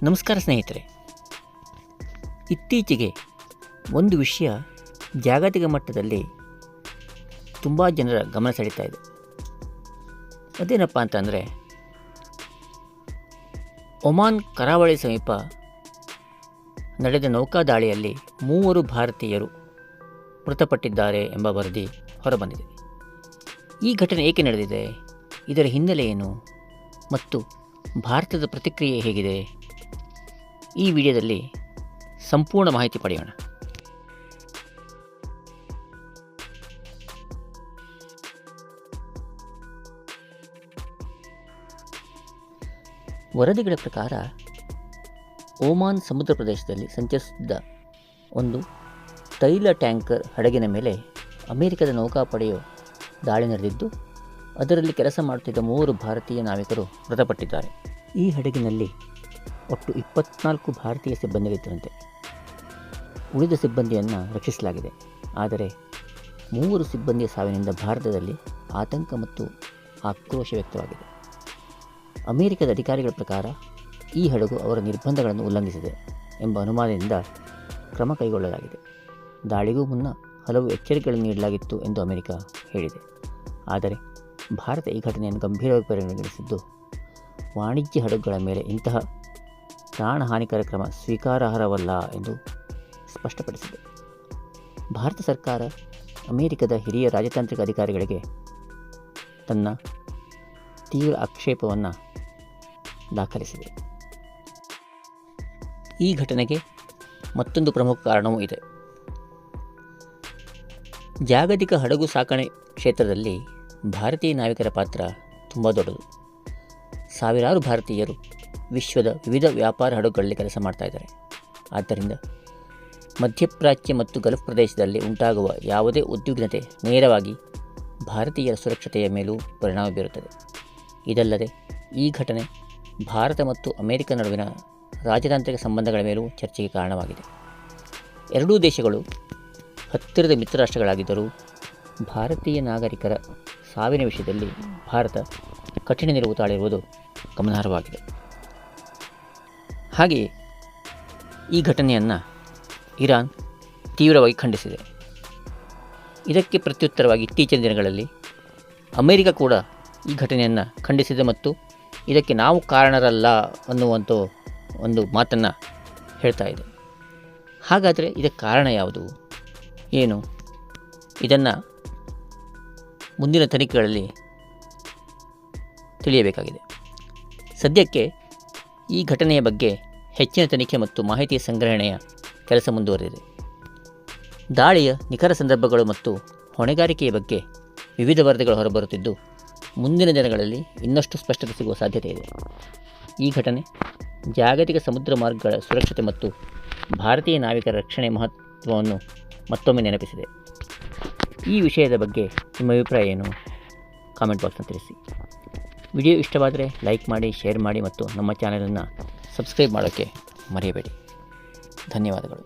ನಮಸ್ಕಾರ ಸ್ನೇಹಿತರೆ. ಇತ್ತೀಚೆಗೆ ಒಂದು ವಿಷಯ ಜಾಗತಿಕ ಮಟ್ಟದಲ್ಲಿ ತುಂಬ ಜನರ ಗಮನ ಸೆಳೀತಾ ಇದೆ. ಅದೇನಪ್ಪ ಅಂತಂದರೆ, ಒಮಾನ್ ಕರಾವಳಿ ಸಮೀಪ ನಡೆದ ನೌಕಾದಾಳಿಯಲ್ಲಿ 3 ಭಾರತೀಯರು ಮೃತಪಟ್ಟಿದ್ದಾರೆ ಎಂಬ ವರದಿ ಹೊರಬಂದಿದೆ. ಈ ಘಟನೆ ಏಕೆ ನಡೆದಿದೆ, ಇದರ ಹಿನ್ನೆಲೆ ಏನು ಮತ್ತು ಭಾರತದ ಪ್ರತಿಕ್ರಿಯೆ ಹೇಗಿದೆ, ಈ ವಿಡಿಯೋದಲ್ಲಿ ಸಂಪೂರ್ಣ ಮಾಹಿತಿ ಪಡೆಯೋಣ. ವರದಿಗಳ ಪ್ರಕಾರ ಓಮಾನ್ ಸಮುದ್ರ ಪ್ರದೇಶದಲ್ಲಿ ಸಂಚರಿಸುತ್ತಿದ್ದ ಒಂದು ತೈಲ ಟ್ಯಾಂಕರ್ ಹಡಗಿನ ಮೇಲೆ ಅಮೆರಿಕದ ನೌಕಾಪಡೆಯು ದಾಳಿ ನಡೆದಿದ್ದು, ಅದರಲ್ಲಿ ಕೆಲಸ ಮಾಡುತ್ತಿದ್ದ 3 ಭಾರತೀಯ ನಾವಿಕರು ಮೃತಪಟ್ಟಿದ್ದಾರೆ. ಈ ಹಡಗಿನಲ್ಲಿ ಒಟ್ಟು 24 ಭಾರತೀಯ ಸಿಬ್ಬಂದಿಗಳಿದ್ದರಂತೆ. ಉಳಿದ ಸಿಬ್ಬಂದಿಯನ್ನು ರಕ್ಷಿಸಲಾಗಿದೆ. ಆದರೆ 3 ಸಿಬ್ಬಂದಿಯ ಸಾವಿನಿಂದ ಭಾರತದಲ್ಲಿ ಆತಂಕ ಮತ್ತು ಆಕ್ರೋಶ ವ್ಯಕ್ತವಾಗಿದೆ. ಅಮೆರಿಕದ ಅಧಿಕಾರಿಗಳ ಪ್ರಕಾರ ಈ ಹಡಗು ಅವರ ನಿರ್ಬಂಧಗಳನ್ನು ಉಲ್ಲಂಘಿಸಿದೆ ಎಂಬ ಅನುಮಾನದಿಂದ ಕ್ರಮ ಕೈಗೊಳ್ಳಲಾಗಿದೆ. ದಾಳಿಗೂ ಮುನ್ನ ಹಲವು ಎಚ್ಚರಿಕೆಗಳನ್ನು ನೀಡಲಾಗಿತ್ತು ಎಂದು ಅಮೆರಿಕ ಹೇಳಿದೆ. ಆದರೆ ಭಾರತ ಈ ಘಟನೆಯನ್ನು ಗಂಭೀರವಾಗಿ ಪರಿಗಣಿಸಿದ್ದು, ವಾಣಿಜ್ಯ ಹಡಗುಗಳ ಮೇಲೆ ಇಂತಹ ಪ್ರಾಣಹಾನಿಕರ ಕ್ರಮ ಸ್ವೀಕಾರಾರ್ಹವಲ್ಲ ಎಂದು ಸ್ಪಷ್ಟಪಡಿಸಿದೆ. ಭಾರತ ಸರ್ಕಾರ ಅಮೆರಿಕದ ಹಿರಿಯ ರಾಜತಾಂತ್ರಿಕ ಅಧಿಕಾರಿಗಳಿಗೆ ತನ್ನ ತೀವ್ರ ಆಕ್ಷೇಪವನ್ನು ದಾಖಲಿಸಿದೆ. ಈ ಘಟನೆಗೆ ಮತ್ತೊಂದು ಪ್ರಮುಖ ಕಾರಣವೂ ಇದೆ. ಜಾಗತಿಕ ಹಡಗು ಸಾಕಣೆ ಕ್ಷೇತ್ರದಲ್ಲಿ ಭಾರತೀಯ ನಾವಿಕರ ಪಾತ್ರ ತುಂಬ ದೊಡ್ಡದು. ಸಾವಿರಾರು ಭಾರತೀಯರು ವಿಶ್ವದ ವಿವಿಧ ವ್ಯಾಪಾರ ಹಡಗುಗಳಲ್ಲಿ ಕೆಲಸ ಮಾಡ್ತಾಯಿದ್ದಾರೆ. ಆದ್ದರಿಂದ ಮಧ್ಯಪ್ರಾಚ್ಯ ಮತ್ತು ಗಲ್ಫ್ ಪ್ರದೇಶದಲ್ಲಿ ಉಂಟಾಗುವ ಯಾವುದೇ ಉದ್ವಿಗ್ನತೆ ನೇರವಾಗಿ ಭಾರತೀಯರ ಸುರಕ್ಷತೆಯ ಮೇಲೂ ಪರಿಣಾಮ ಬೀರುತ್ತದೆ. ಇದಲ್ಲದೆ ಈ ಘಟನೆ ಭಾರತ ಮತ್ತು ಅಮೆರಿಕ ನಡುವಿನ ರಾಜತಾಂತ್ರಿಕ ಸಂಬಂಧಗಳ ಮೇಲೂ ಚರ್ಚೆಗೆ ಕಾರಣವಾಗಿದೆ. ಎರಡೂ ದೇಶಗಳು ಹತ್ತಿರದ ಮಿತ್ರ ರಾಷ್ಟ್ರಗಳಾಗಿದ್ದರೂ ಭಾರತೀಯ ನಾಗರಿಕರ ಸಾವಿನ ವಿಷಯದಲ್ಲಿ ಭಾರತ ಕಠಿಣ ನಿಲುವು ತಾಳಿರುವುದು ಗಮನಾರ್ಹವಾಗಿದೆ. ಹಾಗೆಯೇ ಈ ಘಟನೆಯನ್ನು ಇರಾನ್ ತೀವ್ರವಾಗಿ ಖಂಡಿಸಿದೆ. ಇದಕ್ಕೆ ಪ್ರತ್ಯುತ್ತರವಾಗಿ ಇತ್ತೀಚಿನ ದಿನಗಳಲ್ಲಿ ಅಮೆರಿಕ ಕೂಡ ಈ ಘಟನೆಯನ್ನು ಖಂಡಿಸಿದೆ ಮತ್ತು ಇದಕ್ಕೆ ನಾವು ಕಾರಣರಲ್ಲ ಅನ್ನುವಂಥ ಒಂದು ಮಾತನ್ನು ಹೇಳ್ತಾ ಇದೆ. ಹಾಗಾದರೆ ಇದಕ್ಕೆ ಕಾರಣ ಯಾವುದು, ಏನು, ಇದನ್ನು ಮುಂದಿನ ತನಿಖೆಗಳಲ್ಲಿ ತಿಳಿಯಬೇಕಾಗಿದೆ. ಸದ್ಯಕ್ಕೆ ಈ ಘಟನೆಯ ಬಗ್ಗೆ ಹೆಚ್ಚಿನ ತನಿಖೆ ಮತ್ತು ಮಾಹಿತಿಯ ಸಂಗ್ರಹಣೆಯ ಕೆಲಸ ಮುಂದುವರೆದಿದೆ. ದಾಳಿಯ ನಿಖರ ಸಂದರ್ಭಗಳು ಮತ್ತು ಹೊಣೆಗಾರಿಕೆಯ ಬಗ್ಗೆ ವಿವಿಧ ವರದಿಗಳು ಹೊರಬರುತ್ತಿದ್ದು, ಮುಂದಿನ ದಿನಗಳಲ್ಲಿ ಇನ್ನಷ್ಟು ಸ್ಪಷ್ಟತೆ ಸಿಗುವ ಸಾಧ್ಯತೆ ಇದೆ. ಈ ಘಟನೆ ಜಾಗತಿಕ ಸಮುದ್ರ ಮಾರ್ಗಗಳ ಸುರಕ್ಷತೆ ಮತ್ತು ಭಾರತೀಯ ನಾವಿಕರ ರಕ್ಷಣೆ ಮಹತ್ವವನ್ನು ಮತ್ತೊಮ್ಮೆ ನೆನಪಿಸಿದೆ. ಈ ವಿಷಯದ ಬಗ್ಗೆ ನಿಮ್ಮ ಅಭಿಪ್ರಾಯ ಏನು, ಕಾಮೆಂಟ್ ಬಾಕ್ಸ್ನ ತಿಳಿಸಿ. ವಿಡಿಯೋ ಇಷ್ಟವಾದರೆ ಲೈಕ್ ಮಾಡಿ, ಶೇರ್ ಮಾಡಿ ಮತ್ತು ನಮ್ಮ ಚಾನಲನ್ನು ಸಬ್ಸ್ಕ್ರೈಬ್ ಮಾಡೋಕ್ಕೆ ಮರೆಯಬೇಡಿ. ಧನ್ಯವಾದಗಳು.